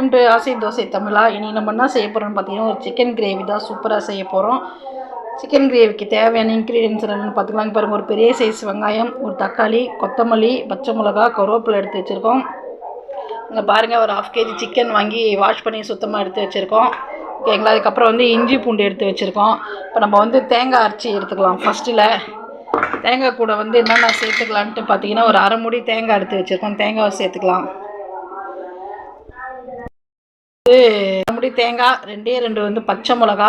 Welcome to ஆசை தோசை தமிழா. இனி நம்ம என்ன செய்ய போகிறோம்னு பார்த்தீங்கன்னா ஒரு சிக்கன் கிரேவி தான் சூப்பராக செய்ய போகிறோம். சிக்கன் கிரேவிக்கு தேவையான இன்க்ரீடியன்ஸ் என்னென்னு பார்த்துக்கலாம். பாருங்கள், ஒரு பெரிய சைஸ் வெங்காயம், ஒரு தக்காளி, கொத்தமல்லி, பச்சை மிளகா, கருவேப்பிலை எடுத்து வச்சுருக்கோம். இங்கே பாருங்கள், ஒரு 1/2 kg சிக்கன் வாங்கி வாஷ் பண்ணி சுத்தமாக எடுத்து வச்சுருக்கோம். ஓகேங்களா. அதுக்கப்புறம் வந்து இஞ்சி பூண்டு எடுத்து வச்சுருக்கோம். இப்போ நம்ம வந்து தேங்காய் அரைச்சி எடுத்துக்கலாம். ஃபஸ்ட்டில் தேங்காய் கூட வந்து என்னென்ன சேர்த்துக்கலான்ட்டு பார்த்தீங்கன்னா ஒரு 1/2 மூடி தேங்காய் எடுத்து வச்சுருக்கோம். தேங்காவை சேர்த்துக்கலாம். முடி தேங்காய், 2 வந்து பச்சை மிளகா,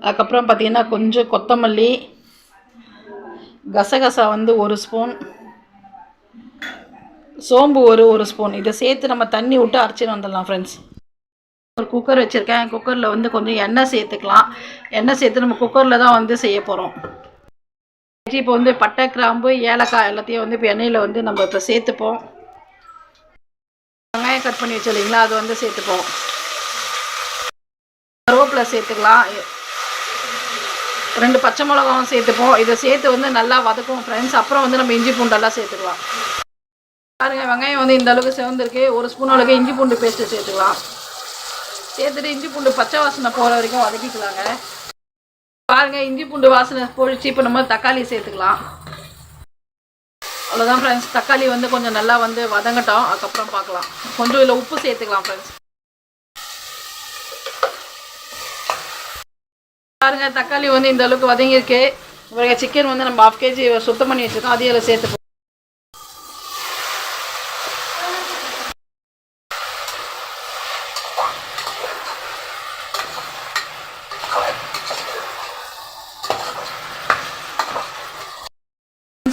அதுக்கப்புறம் பார்த்திங்கன்னா கொஞ்சம் கொத்தமல்லி, கசகசா வந்து 1 ஸ்பூன், சோம்பு ஒரு ஸ்பூன். இதை சேர்த்து நம்ம தண்ணி விட்டு அரைச்சின்னு வந்துடலாம் ஃப்ரெண்ட்ஸ். ஒரு குக்கர் வச்சுருக்கேன். குக்கரில் வந்து கொஞ்சம் எண்ணெய் சேர்த்துக்கலாம். எண்ணெய் சேர்த்து நம்ம குக்கரில் தான் வந்து செய்ய போகிறோம். இப்போ வந்து பட்டை, கிராம்பு, ஏலக்காய் எல்லாத்தையும் வந்து இப்போ எண்ணெயில் வந்து நம்ம இப்போ சேர்த்துப்போம். வெங்காயம் கட் பண்ணி வச்சு இல்லைங்களா, அது வந்து சேர்த்துப்போம். கருவேப்பிலை சேர்த்துக்கலாம். 2 பச்சை மிளகாவும் சேர்த்துப்போம். இதை சேர்த்து வந்து நல்லா வதக்கும் ஃப்ரெண்ட்ஸ். அப்புறம் வந்து நம்ம இஞ்சி பூண்டெல்லாம் சேர்த்துக்கலாம். பாருங்கள், வெங்காயம் வந்து இந்த அளவுக்கு செவந்திருக்கு. 1 ஸ்பூன் அளவுக்கு இஞ்சி பூண்டு பேஸ்ட்டு சேர்த்துக்கலாம். சேர்த்துட்டு இஞ்சி பூண்டு பச்சை வாசனை போகிற வரைக்கும் வதக்கிக்கலாங்க. பாருங்கள், இஞ்சி பூண்டு வாசனை பொழிச்சு இப்போ நம்ம தக்காளி சேர்த்துக்கலாம். அவ்வளோதான் ஃப்ரெண்ட்ஸ். தக்காளி வந்து கொஞ்சம் நல்லா வந்து வதங்கட்டும். அதுக்கப்புறம் பார்க்கலாம். கொஞ்சம் இதில் உப்பு சேர்த்துக்கலாம் ஃப்ரெண்ட்ஸ். பாருங்க, தக்காளி வந்து இந்த அளவுக்கு வதங்கியிருக்கு. இவங்க சிக்கன் வந்து நம்ம 1/2 kg சுத்தம் பண்ணி வச்சுருக்கோம். அதையும் அதில் சேர்த்துப்போம்.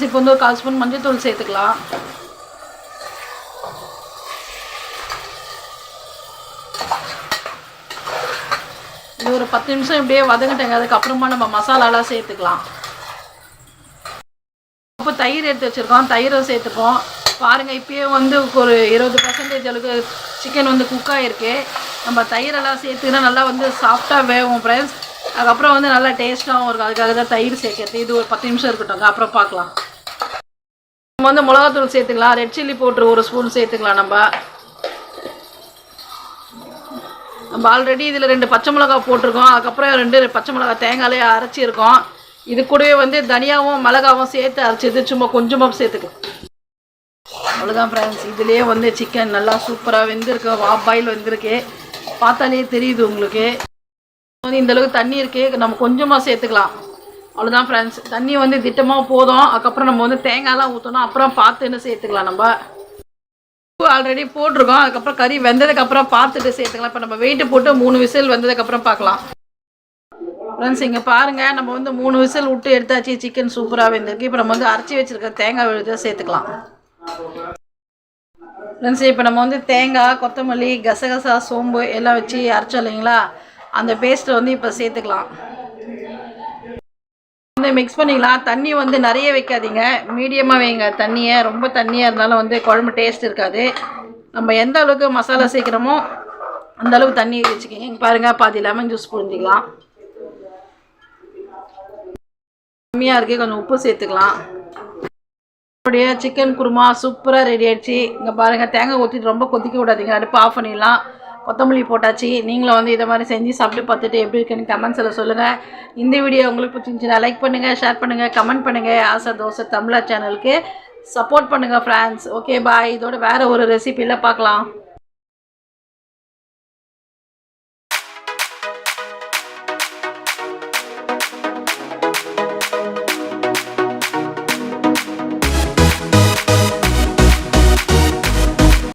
இப்போ வந்து ஒரு 1/4 ஸ்பூன் மஞ்சள் தூள் சேர்த்துக்கலாம். இது ஒரு 10 நிமிஷம் இப்படியே வதங்கிட்டேங்க. அதுக்கப்புறமா நம்ம மசாலாலாம் சேர்த்துக்கலாம். இப்போ தயிர் எடுத்து வச்சுருக்கோம். தயிரை சேர்த்துப்போம். பாருங்கள், இப்போயே வந்து ஒரு 20% அளவுக்கு சிக்கன் வந்து குக் ஆகிருக்கு. நம்ம தயிரெல்லாம் சேர்த்துக்கினா நல்லா வந்து சாஃப்டாக வேகும் ஃப்ரெண்ட்ஸ். அதுக்கப்புறம் வந்து நல்லா டேஸ்ட்டாகவும் இருக்கும். அதுக்காக தான் தயிர் சேர்க்கறது. இது ஒரு 10 நிமிஷம் இருக்கட்டும். அப்புறம் பார்க்கலாம். நம்ம வந்து மிளகாத்தூள் சேர்த்துக்கலாம். ரெட் சில்லி பவுட்ரு 1 ஸ்பூன் சேர்த்துக்கலாம். நம்ம ஆல்ரெடி இதில் 2 பச்சை மிளகா போட்டிருக்கோம். அதுக்கப்புறம் 2 பச்சை மிளகா தேங்காயிலே அரைச்சிருக்கோம். இது கூடவே வந்து தனியாகவும் மிளகாவும் சேர்த்து அரைச்சது சும்மா கொஞ்சமாக சேர்த்துக்கலாம். அவ்வளோதான் ஃப்ரெண்ட்ஸ். இதுலேயே வந்து சிக்கன் நல்லா சூப்பராக வெந்திருக்கு. ஹாஃப் பாயில் வெந்திருக்கு. பார்த்தாலே தெரியுது உங்களுக்கு. வந்து இந்தளவுக்கு தண்ணி இருக்குது. நம்ம கொஞ்சமாக சேர்த்துக்கலாம். அவ்வளோதான் ஃப்ரெண்ட்ஸ். தண்ணி வந்து திட்டமாக போதும். அதுக்கப்புறம் நம்ம வந்து தேங்காயெலாம் ஊற்றணும். அப்புறம் பார்த்துன்னு சேர்த்துக்கலாம். நம்ம ஆல்ரெடி போட்டிருக்கோம். அதுக்கப்புறம் கறி வெந்ததுக்கப்புறம் பார்த்துட்டு சேர்த்துக்கலாம். இப்போ நம்ம வெயிட்டு போட்டு 3 விசில் வந்ததுக்கப்புறம் பார்க்கலாம். ஃப்ரெண்ட்ஸ், இங்கே பாருங்கள், நம்ம வந்து 3 விசில் விட்டு எடுத்தாச்சு. சிக்கன் சூப்பராக வெந்திருக்கு. இப்போ நம்ம வந்து அரைச்சி வச்சுருக்க தேங்காய் விழுத சேர்த்துக்கலாம். ஃப்ரெண்ட்ஸ், இப்போ நம்ம வந்து தேங்காய், கொத்தமல்லி, கசகசா, சோம்பு எல்லாம் வச்சு அரைச்சோம் இல்லைங்களா, அந்த பேஸ்ட்டை வந்து இப்போ சேர்த்துக்கலாம். வந்து மிக்ஸ் பண்ணிக்கலாம். தண்ணி வந்து நிறைய வைக்காதீங்க, மீடியமாக வைங்க தண்ணியை. ரொம்ப தண்ணியாக இருந்தாலும் வந்து குழம்பு டேஸ்ட் இருக்காது. நம்ம எந்த அளவுக்கு மசாலா சேர்க்குறோமோ அந்த அளவுக்கு தண்ணி வச்சுக்கிங்க. இங்கே பாருங்கள், பாதி லெமன் ஜூஸ் புழிஞ்சிக்கலாம். கம்மியாக இருக்குது, கொஞ்சம் உப்பு சேர்த்துக்கலாம். நம்மளுடைய சிக்கன் குருமா சூப்பராக ரெடி ஆகிடுச்சு. இங்கே பாருங்கள், தேங்காய் ஊற்றிட்டு ரொம்ப கொதிக்க விடாதீங்க. அடுப்பு ஆஃப் பண்ணிடலாம். கொத்தமல்லி போட்டாச்சு. நீங்களும் வந்து இதை மாதிரி செஞ்சு சாப்பிட்டு பார்த்துட்டு எப்படி இருக்குன்னு கமெண்ட்ஸில் சொல்லுங்கள். இந்த வீடியோ உங்களுக்கு பிடிச்சிருந்துச்சுன்னா லைக் பண்ணுங்கள், ஷேர் பண்ணுங்கள், கமெண்ட் பண்ணுங்கள். ஆசை தோசை தமிழா சேனலுக்கு சப்போர்ட் பண்ணுங்கள் ஃப்ரெண்ட்ஸ். ஓகே, பாய். இதோட வேறு ஒரு ரெசிபியில் பார்க்கலாம்.